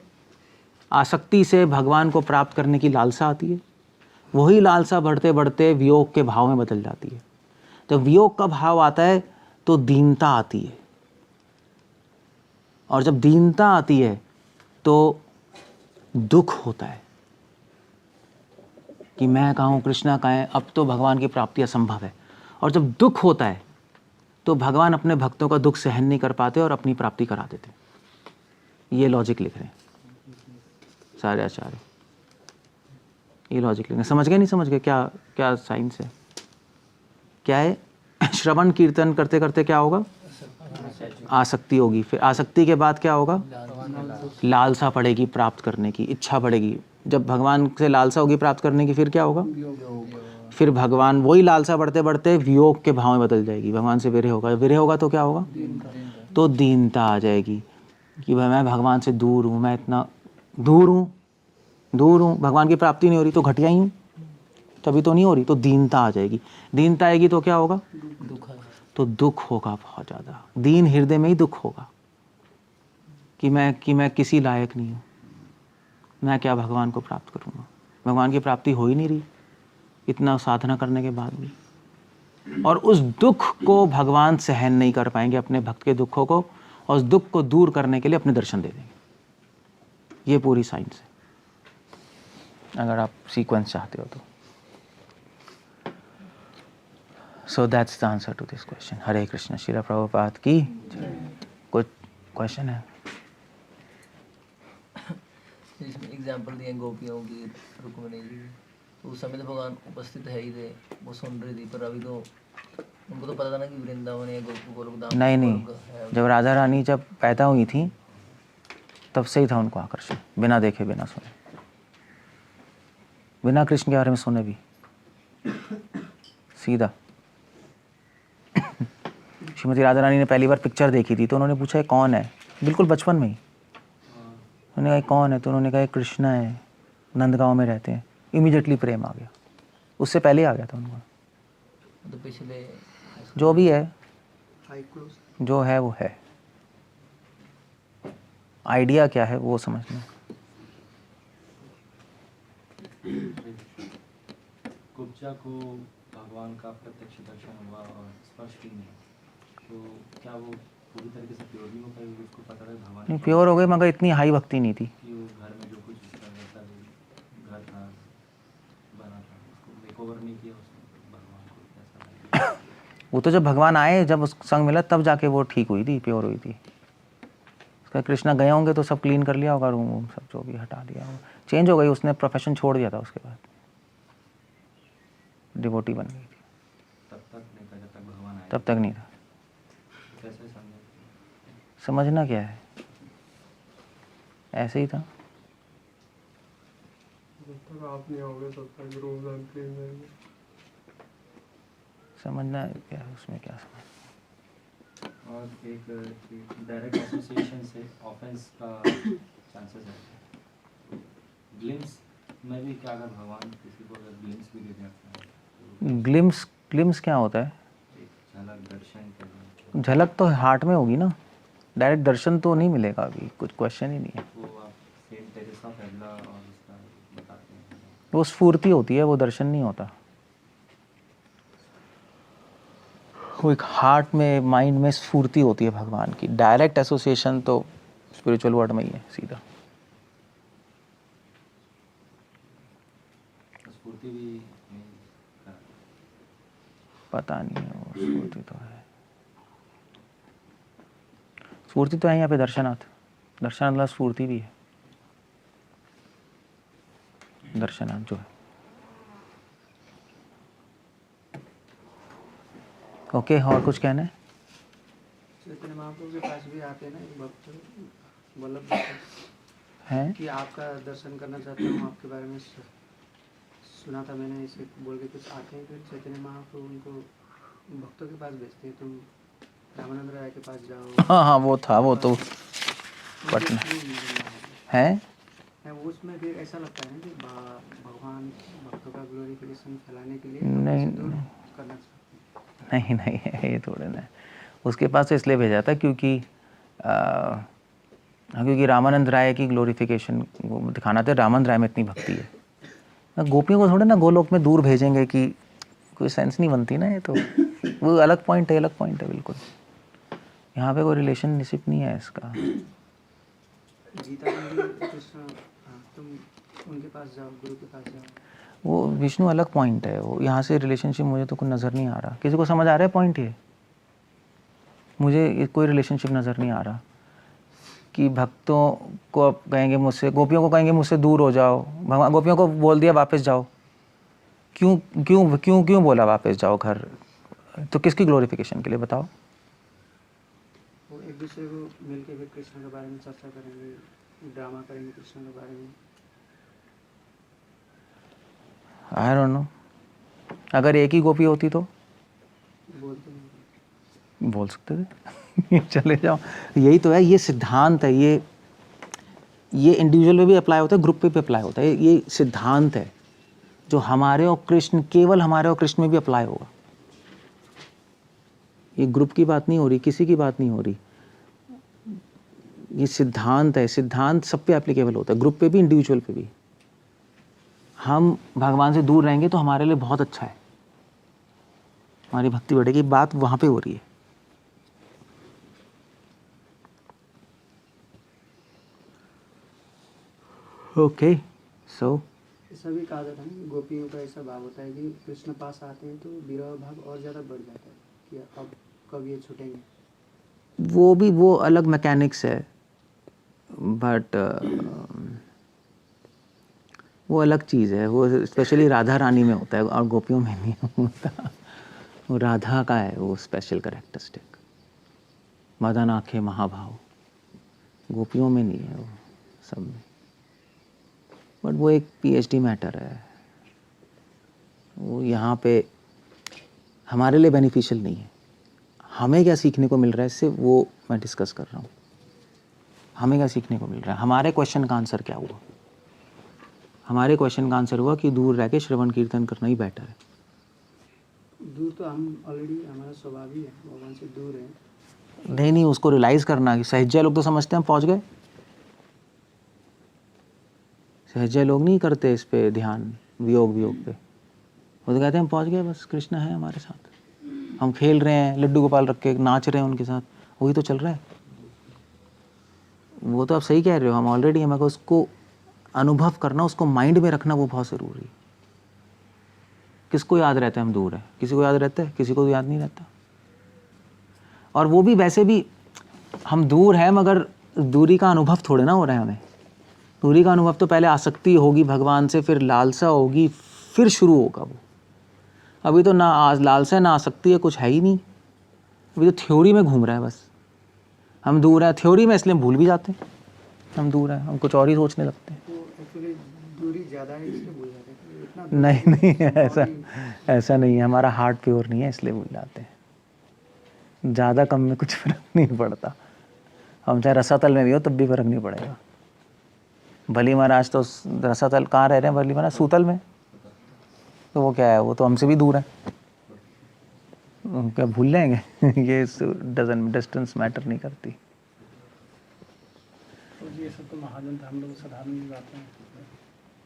आसक्ति से भगवान को प्राप्त करने की लालसा आती है, वही लालसा बढ़ते बढ़ते वियोग के भाव में बदल जाती है। तो वियोग का भाव आता है तो दीनता आती है, और जब दीनता आती है तो दुख होता है कि मैं कहाँ हूँ, कृष्णा कहाँ है, अब तो भगवान की प्राप्ति असंभव है। और जब दुख होता है तो भगवान अपने भक्तों का दुख सहन नहीं कर पाते और अपनी प्राप्ति करा देते। ये लॉजिक लिख रहे हैं सारे आचार्य, ये लॉजिक लिख रहे हैं। समझ गए नहीं समझ गए? क्या क्या साइंस है, क्या है? श्रवण कीर्तन करते करते क्या होगा? आसक्ति होगी, फिर आसक्ति के बाद क्या होगा? लालसा पड़ेगी प्राप्त करने की, इच्छा बढ़ेगी। जब भगवान से लालसा होगी प्राप्त करने की, फिर क्या होगा? फिर भगवान, वही लालसा बढ़ते बढ़ते वियोग के भाव में बदल जाएगी, भगवान से विरह होगा, विरह होगा तो क्या होगा? तो दीनता आ जाएगी कि भाई मैं भगवान से दूर हूँ, मैं इतना दूर हूँ, भगवान की प्राप्ति नहीं हो रही, तो घटिया ही हूँ, तभी तो नहीं हो रही, तो दीनता आ जाएगी। दीनता आएगी तो क्या होगा? तो दुख होगा बहुत ज़्यादा, दीन हृदय में ही दुख होगा कि मैं किसी लायक नहीं हूँ, मैं क्या भगवान को प्राप्त करूँगा, भगवान की प्राप्ति हो ही नहीं रही इतना साधना करने के बाद भी। और उस दुख को भगवान सहन नहीं कर पाएंगे, अपने भक्त के दुखों को, और उस दुख को दूर करने के लिए अपने दर्शन दे देंगे। ये पूरी साइंस है, अगर आप सीक्वेंस चाहते हो तो। So that's the answer to this question. Hare Krishna. Srila Prabhupada की कुछ क्वेश्चन है?
जिसमें एग्जाम्पल दिए गोपियों की, रुक्मिणी जी, तो उस समय तो भगवान उपस्थित है ही थे, वो सुन रही थी, पर अभी तो उनको तो पता था ना कि वृंदावन या गोलोकधाम।
नहीं, जब राधा रानी जब पैदा हुई थी तब से ही था उनको आकर्षण, बिना देखे बिना सुने, बिना कृष्ण के बारे में सुने भी, सीधा। श्रीमती राधा रानी ने पहली बार पिक्चर देखी थी तो उन्होंने पूछा ये कौन है, बिल्कुल बचपन में ही। उन्होंने कहा कौन है, तो उन्होंने कहा कृष्णा है, नंदगांव में रहते हैं। इमीडिएटली प्रेम आ गया, उससे पहले आ गया था उनको।
तो पिछले
जो भी है, जो है वो है, आइडिया क्या है वो समझना।
कुब्जा को भगवान का प्रत्यक्ष दर्शन हुआ और स्पर्श भी नहीं, तो क्या वो पूरी तरीके से प्योर नहीं हो पाई? उसको पता था भगवान
नहीं, प्योर हो गए मगर इतनी हाई भक्ति नहीं थी।
कि वो घर में जो कुछ वैसा घर था बना था, उसको मेकओवर नहीं किया उसने, भगवान को ऐसा
वो तो जब भगवान आए, जब उस संग मिला, तब जाके वो ठीक हुई थी, प्योर हुई थी। उसका कृष्णा गए होंगे तो सब क्लीन कर लिया होगा, रूम सब जो भी हटा दिया होगा, चेंज हो गई, उसने प्रोफेशन छोड़ दिया था, उसके बाद डिवोटी बन गई थी।
तब तक नहीं था, जब तक भगवान आए
तब तक नहीं था।
कैसे समझे?
समझना क्या है, ऐसे ही था।
आप नहीं आओगे तब तक रोज अनक्लीन रहेंगे।
समझना क्या है, उसमें क्या समझ।
और एक डायरेक्ट एसोसिएशन से ऑफेंस का चांसेस है। ग्लिम्स में भी क्या, अगर भगवान किसी को अगर ग्लिम्स भी दे देते हैं,
ग्लिम्स क्या होता है?
एक झलक दर्शन के लिए,
झलक तो हार्ट में होगी ना, डायरेक्ट दर्शन तो नहीं मिलेगा, अभी कुछ क्वेश्चन ही नहीं है।
वो आप सेंट टेरेसा ऑफ अविला और उसका बताते हैं।
वो स्फूर्ति होती है, वो दर्शन नहीं होता। वो एक हार्ट में, माइंड में स्फूर्ति होती है भगवान की। डायरेक्ट एसोसिएशन तो स्पिरिचुअल वर्ड में ही है सीधा।
स्फूर्ति भी नहीं
पता नहीं है, वो स्फूर्ति तो है, स्फूर्ति तो है यहाँ पे। दर्शनाथ, दर्शनाथ मतलब स्फूर्ति भी है, दर्शनाथ जो है। ओके, और कुछ कहना है?
चैतन्य महाप्रभु के पास भी आते हैं ना एक भक्त, वल्लभ भक्त,
हैं?
कि आपका दर्शन करना चाहता हूँ, आपके बारे में सुना था मैंने, इसे बोल के कुछ आते हैं। फिर चैतन्य महाप्रभु उनको भक्तों के पास भेजते हैं, तुम रामानंद राय के पास जाओ।
हाँ हाँ, वो था, वो तो पटना है।
है वो, उसमें फिर ऐसा लगता है ना कि भगवान भक्तों का ग्लोरिफिकेशन फैलाने के लिए
नहीं,
दूर करना चाहते
नहीं नहीं है, ये थोड़े ना। उसके पास तो इसलिए भेजा था क्योंकि क्योंकि रामानंद राय की ग्लोरिफिकेशन वो दिखाना था। रामानंद राय में इतनी भक्ति है, गोपियों को थोड़े ना गोलोक में दूर भेजेंगे, कि कोई सेंस नहीं बनती ना। ये तो वो अलग पॉइंट है, अलग पॉइंट है बिल्कुल। यहाँ पे कोई रिलेशनशिप नहीं है इसका।
हैं। गीता में भी कृष्ण, हाँ, तुम उनके पास जाओ, गुरु के पास जाओ।
वो विष्णु अलग पॉइंट है, वो यहाँ से रिलेशनशिप मुझे तो कुछ नज़र नहीं आ रहा। किसी को समझ आ रहा है पॉइंट ये? मुझे कोई रिलेशनशिप नज़र नहीं आ रहा कि भक्तों को कहेंगे मुझसे, गोपियों को कहेंगे मुझसे दूर हो जाओ। भगवान गोपियों को बोल दिया वापस जाओ। क्यों क्यों क्यों क्यों बोला वापस जाओ घर? तो किसकी ग्लोरिफिकेशन के लिए बताओ?
वो एक दूसरे को मिलके फिर कृष्ण के बारे में चर्चा करेंगे, ड्रामा करेंगे कृष्ण के बारे में।
I don't know. अगर एक ही गोपी होती तो
बोलते हैं
बोल सकते थे चले जाओ। यही तो है, ये सिद्धांत है। ये इंडिविजुअल पे भी अप्लाई होता है, ग्रुप पे भी अप्लाई होता है। ये सिद्धांत है जो हमारे और कृष्ण, केवल हमारे और कृष्ण में भी अप्लाई होगा। ये ग्रुप की बात नहीं हो रही, किसी की बात नहीं हो रही। ये सिद्धांत है, सिद्धांत सब पे एप्लीकेबल होता है, ग्रुप पे भी, इंडिविजुअल पे भी। हम भगवान से दूर रहेंगे तो हमारे लिए बहुत अच्छा है, हमारी भक्ति बढ़ेगी। बात वहाँ पे हो रही है। ओके, सो
ऐसा भी कहा जाता है ना कि गोपियों का ऐसा भाव होता है कि कृष्ण पास आते हैं तो विरह भाव और ज़्यादा बढ़ जाता है कि अब कब ये छूटेंगे।
वो अलग मैकेनिक्स है, बट वो अलग चीज़ है। वो स्पेशली राधा रानी में होता है और गोपियों में नहीं होता। वो राधा का है वो स्पेशल कैरेक्टरिस्टिक, मदन आंखें महाभाव। गोपियों में नहीं है वो, सब में। बट वो एक PhD मैटर है, वो यहाँ पे हमारे लिए बेनिफिशियल नहीं है। हमें क्या सीखने को मिल रहा है इससे, वो मैं डिस्कस कर रहा हूँ। हमें क्या सीखने को मिल रहा है? हमारे क्वेश्चन का आंसर क्या हुआ? हमारे क्वेश्चन का आंसर हुआ कि दूर रह के श्रवण कीर्तन करना ही बेटर है।
दूर तो हम ऑलरेडी, हमारा स्वभाव ही है, भगवान से दूर है।
नहीं, उसको रियलाइज़ करना। कि सहज्य लोग तो समझते हैं हम पहुँच गए। सहज्य लोग नहीं करते इस पे ध्यान, वियोग पे। वो तो कहते हैं हम पहुँच गए, बस कृष्ण है हमारे साथ, हम खेल रहे हैं, लड्डू गोपाल रख के नाच रहे हैं उनके साथ, वही तो चल रहा है। वो तो आप सही कह रहे हो, हम ऑलरेडी, हमें को उसको अनुभव करना, उसको माइंड में रखना, वो बहुत ज़रूरी है। किसको याद रहता है हम दूर हैं? किसी को याद रहता है? किसी को याद नहीं रहता। और वो भी वैसे भी हम दूर हैं, मगर दूरी का अनुभव थोड़े ना हो रहा है हमें। दूरी का अनुभव तो पहले आसक्ति होगी भगवान से, फिर लालसा होगी, फिर शुरू होगा वो। अभी तो ना लालसा ना आसक्ति है, कुछ है ही नहीं। अभी तो थ्योरी में घूम रहा है बस। हम दूर हैं थ्योरी में, इसलिए हम भूल भी जाते हैं हम दूर हैं, हम कुछ और ही सोचने लगते हैं।
तो एक्चुअली दूरी ज़्यादा है इसलिए भूल जाते हैं कि इतना दूर
नहीं, ऐसा नहीं है। हमारा हार्ट प्योर नहीं है इसलिए भूल जाते हैं। ज़्यादा कम में कुछ फर्क नहीं पड़ता। हम चाहे रसातल में भी हो तब भी फर्क नहीं पड़ेगा। बली महाराज तो रसातल कहाँ रह रहे हैं? बली महाराज सूतल में, तो वो क्या है, वो तो हमसे भी दूर है। क्या भूल जाएंगे? ये डजंट, डिस्टेंस मैटर नहीं करती।
तो ये सब तो महाजन था, हम लोग साधारण ही बात हैं,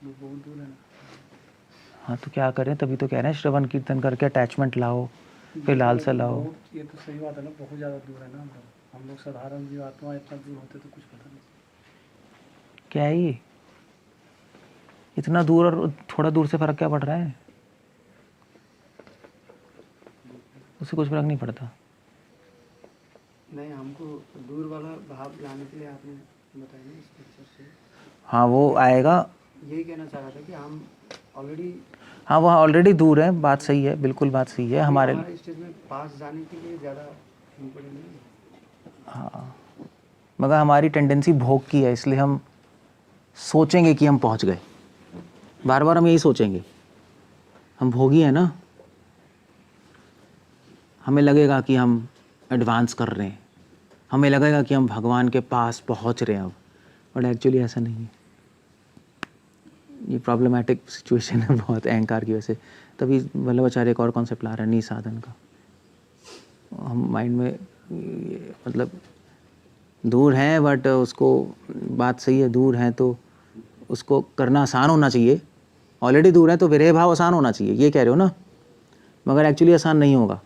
लोग बहुत दूर है ना।
हाँ, तो क्या करें? तभी तो कह रहे हैं श्रवण कीर्तन करके अटैचमेंट लाओ, फिर लालसा लाओ।
ये तो सही बात है ना, बहुत ज़्यादा दूर है ना हम लोग साधारण जीवात्मा इतना दूर होते तो कुछ पता नहीं।
क्या है ये? इतना दूर और थोड़ा दूर से फर्क क्या पड़ रहा है? उससे कुछ फर्क नहीं पड़ता।
नहीं, हमको दूर वाला भाव लाने के लिए आपने बताया ना इस पिक्चर से,
हाँ वो आएगा।
यही कहना चाह रहा था कि हम ऑलरेडी
हाँ वो ऑलरेडी दूर है, बात सही है, बिल्कुल बात सही है हमारे।
हमारे स्टेज में पास जाने के लिए ज़्यादा इम्पोर्टेंट नहीं है।
हाँ मगर हमारी टेंडेंसी भोग की है, इसलिए हम सोचेंगे कि हम पहुंच गए, बार बार हम यही सोचेंगे। हम भोगी हैं ना, हमें लगेगा कि हम एडवांस कर रहे हैं, हमें लगेगा कि हम भगवान के पास पहुंच रहे हैं अब, बट एक्चुअली ऐसा नहीं है। ये प्रॉब्लमेटिक सिचुएशन है बहुत अहंकार की वजह से। तभी वल्लभाचार्य एक और कॉन्सेप्ट ला रहा है निसाधन का। हम माइंड में मतलब दूर हैं, बट उसको बात सही है, दूर हैं तो उसको करना आसान होना चाहिए। ऑलरेडी दूर है तो विरह भाव आसान होना चाहिए, ये कह रहे हो ना, मगर एक्चुअली आसान नहीं होगा,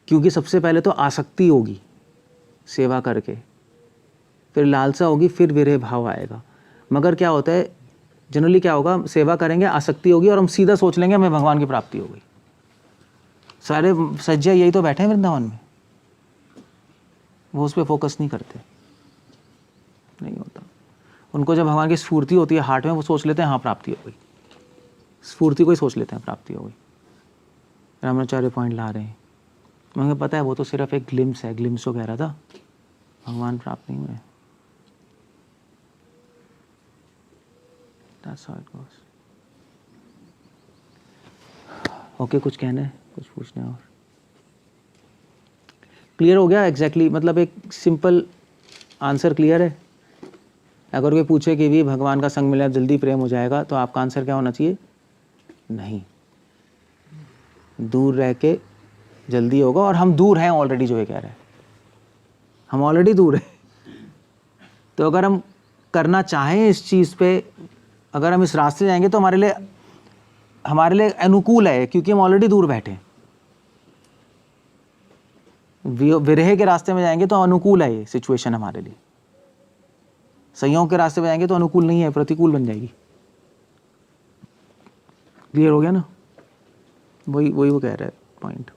क्योंकि सबसे पहले तो आसक्ति होगी सेवा करके, फिर लालसा होगी, फिर विरह भाव आएगा। मगर क्या होता है जनरली, क्या होगा, सेवा करेंगे, आसक्ति होगी और हम सीधा सोच लेंगे हमें भगवान की प्राप्ति हो गई। सारे सज्जा यही तो बैठे हैं वृंदावन में, वो उस पर फोकस नहीं करते, नहीं होता उनको। जब भगवान की स्फूर्ति होती है हार्ट में, वो सोच लेते हैं हाँ प्राप्ति हो गई, स्फूर्ति को ही सोच लेते हैं प्राप्ति हो गई। रामाचार्य पॉइंट ला रहे हैं, मुझे पता है वो तो सिर्फ एक ग्लिम्स है, ग्लिम्स को कह रहा था, भगवान प्राप्त नहीं हुए। That's how it goes. Okay कुछ कहना है, कुछ पूछना है और? क्लियर हो गया एग्जैक्टली, मतलब एक सिंपल आंसर क्लियर है। अगर कोई पूछे कि भी भगवान का संग मिला जल्दी प्रेम हो जाएगा, तो आपका आंसर क्या होना चाहिए? नहीं, दूर रह के जल्दी होगा। और हम दूर हैं ऑलरेडी, जो ये कह रहे हैं हम ऑलरेडी दूर हैं। तो अगर हम करना चाहें इस चीज़ पे, अगर हम इस रास्ते जाएंगे तो हमारे लिए अनुकूल है, क्योंकि हम ऑलरेडी दूर बैठे हैं। विरह के रास्ते में जाएंगे तो अनुकूल है ये सिचुएशन हमारे लिए, संयोग के रास्ते में जाएंगे तो अनुकूल नहीं है, प्रतिकूल बन जाएगी। क्लियर हो गया ना? वही वो कह रहा है पॉइंट।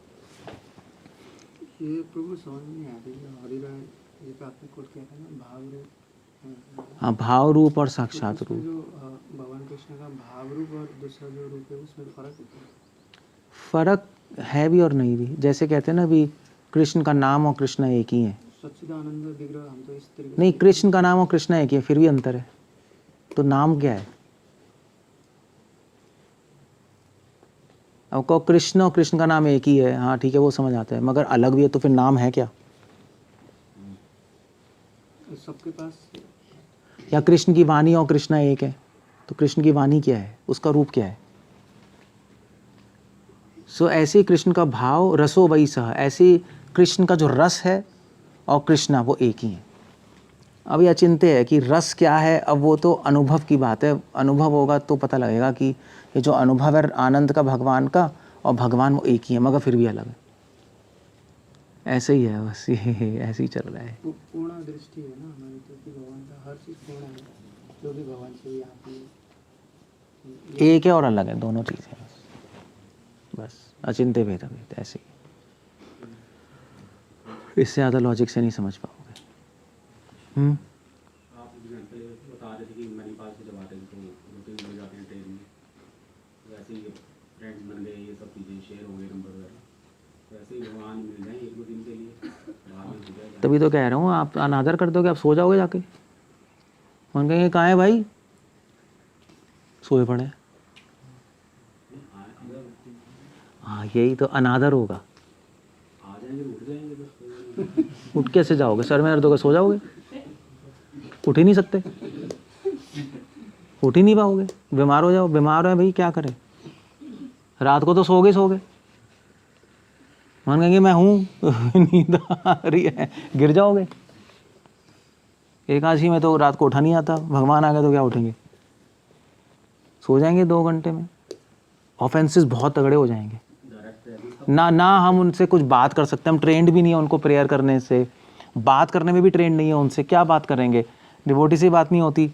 ये प्रभु समझ में नहीं आ रही है, हरिराय ये तो आपने कोट किया था ना, भाव रूप।
हाँ, भाव रूप और साक्षात रूप।
जो भगवान कृष्ण का भाव रूप और दूसरा जो रूप है उसमें फर्क होता है?
फर्क है भी और नहीं भी। जैसे कहते हैं ना भी कृष्ण का नाम और कृष्ण एक ही है।
सच्चिदानंद विग्रह, हम तो इस तरीके
नहीं, कृष्ण का नाम और कृष्ण एक ही है, फिर भी अंतर है। तो नाम क्या है? अब कहो कृष्ण और कृष्ण का नाम एक ही है, हाँ ठीक है वो समझ आता है, मगर अलग भी है तो फिर नाम है क्या?
सबके पास।
या कृष्ण की वाणी और कृष्ण एक है, तो कृष्ण की वाणी क्या है, उसका रूप क्या है? सो ऐसे कृष्ण का भाव रसो वही सह, ऐसे कृष्ण का जो रस है और कृष्णा वो एक ही है। अब ये अचिंत्य है कि रस क्या है, अब वो तो अनुभव की बात है, अनुभव होगा तो पता लगेगा कि ये जो अनुभव है आनंद का भगवान का और भगवान वो एक ही है, मगर फिर भी अलग है। ऐसे ही है बस, ये ऐसे ही चल रहा है।
पूर्ण दृष्टि है ना हमारी, तो कि भगवान का हर चीज़ पूर्ण है, जो भी भगवान से यहाँ पे
एक है और अलग है, दोनों चीज़ें बस अचिंत्य भेद अभेद, ऐसे ही। इससे ज़्यादा लॉजिक से नहीं समझ पाओगे।
आप एग्जाम्पल बता रहे थे कि मणिपाल से जब आते हैं तो रुके मिल जाते हैं ट्रेन में, वैसे ही फ्रेंड्स बन गए, ये सब चीज़ें शेयर हो गए नंबर वगैरह, वैसे ही भगवान मिल जाए एक दो दिन के लिए, बाद में हो जाएगा।
तभी तो कह रहा हूँ, आप अनादर कर दोगे, आप सो जाओगे जाके, मन कहेंगे कहाँ है भाई, सोए पड़े। हाँ यही तो अनादर होगा।
आ जाएंगे उठ जाएंगे बस।
उठ कैसे जाओगे? सर में दर्द होगा, सो जाओगे? उठ ही नहीं सकते, उठ ही नहीं पाओगे। बीमार हो जाओ, बीमार है भाई क्या करें, रात को तो सोगे मन कहेंगे मैं हूँ नींद आ रही है, गिर जाओगे। एकादशी में तो रात को उठा नहीं आता, भगवान आ गए तो क्या उठेंगे, सो जाएंगे 2 घंटे में। ऑफेंसेस बहुत तगड़े हो जाएंगे ना हम उनसे कुछ बात कर सकते हैं, हम ट्रेंड भी नहीं है उनको प्रेयर करने से, बात करने में भी ट्रेंड नहीं है उनसे, क्या बात करेंगे, डिवोटी से बात नहीं होती,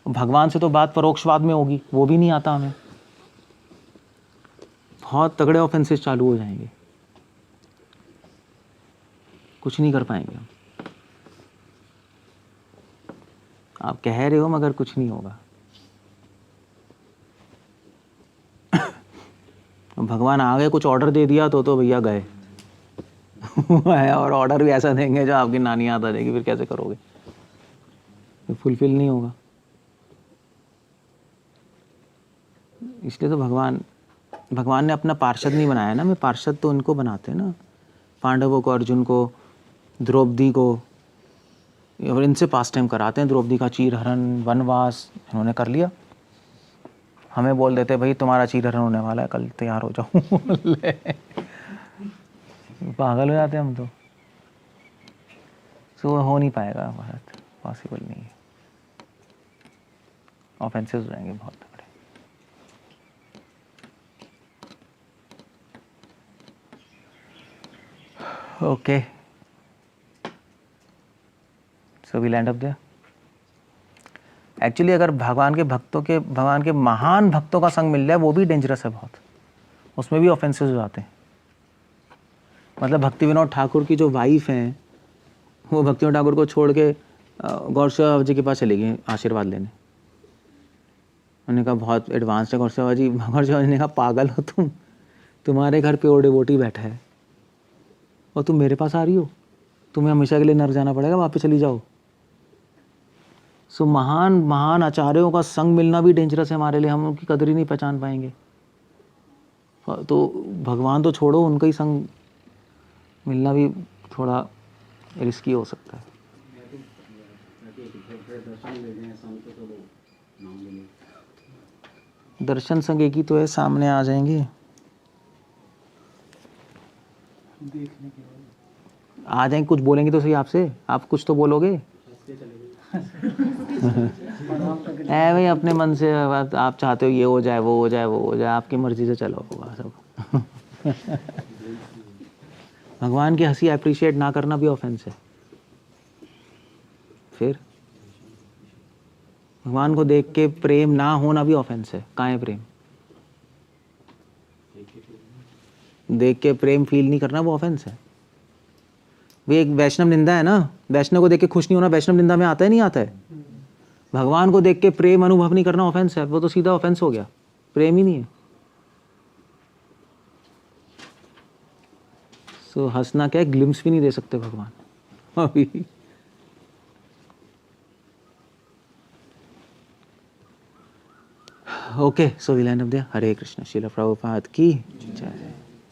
भगवान से तो बात परोक्षवाद में होगी, वो भी नहीं आता हमें। बहुत तगड़े ऑफेंसेस चालू हो जाएंगे, कुछ नहीं कर पाएंगे हम। आप कह रहे हो मगर कुछ नहीं होगा। भगवान आगे कुछ ऑर्डर दे दिया तो भैया गए। और ऑर्डर भी ऐसा देंगे जो आपकी नानी याद आ जाएगी, फिर कैसे करोगे, फुलफिल नहीं होगा। इसलिए तो भगवान ने अपना पार्षद नहीं बनाया ना, मैं पार्षद तो उनको बनाते हैं ना, पांडवों को, अर्जुन को, द्रौपदी को, और इनसे पास टाइम कराते हैं। द्रौपदी का चीरहरण, वनवास इन्होंने कर लिया। हमें बोल देते भाई तुम्हारा चीरहरण होने वाला है, कल तैयार हो जाओ। पागल हो जाते हैं हम तो। सो हो नहीं पाएगा भारत, पॉसिबल नहीं है। ऑफेंसेस हो जाएंगे बहुत तगड़े। Okay, so we land up there. Actually अगर भगवान के महान भक्तों का संग मिल जाए वो भी डेंजरस है बहुत, उसमें भी ऑफेंसेस हो जाते हैं। मतलब भक्ति विनोद ठाकुर की जो वाइफ हैं वो भक्ति विनोद ठाकुर को छोड़ के गौर सेवा जी के पास चली गई आशीर्वाद लेने। उन्होंने कहा बहुत एडवांस है गौर सेवा जी। गौर सेवा जी ने कहा पागल हो तुम, तुम्हारे घर पे और डिवोटी बैठा है और तुम मेरे पास आ रही हो, तुम्हें हमेशा के लिए नर्क जाना पड़ेगा, वापस चली जाओ। सो महान आचार्यों का संग मिलना भी डेंजरस है हमारे लिए, हम उनकी कदर ही नहीं पहचान पाएंगे। तो भगवान तो छोड़ो, उनका ही संग मिलना भी थोड़ा रिस्की हो सकता है। दर्शन संग एक ही तो है, सामने आ जाएंगे। आ जाएंगे, कुछ बोलेंगे तो सही आपसे, आप कुछ तो बोलोगे। है भाई अपने मन से, आप चाहते हो ये हो जाए वो हो जाए वो हो जाए, आपकी मर्जी से चलो होगा सब। भगवान की हंसी अप्रिशिएट ना करना भी ऑफेंस है। फिर भगवान को देख के प्रेम ना होना भी ऑफेंस है। कहाँ है प्रेम? देख के प्रेम फील नहीं करना वो ऑफेंस है। वो एक वैष्णव निंदा है ना, वैष्णव को देख के खुश नहीं होना वैष्णव निंदा में आता है, नहीं आता है? भगवान को देख के प्रेम अनुभव नहीं करना ऑफेंस है, वो तो सीधा ऑफेंस हो गया, प्रेम ही नहीं है। सो हंसना क्या है, ग्लिम्स भी नहीं दे सकते भगवान अभी। Okay, so we land up there. Hare Krishna. Srila Prabhupada की जय।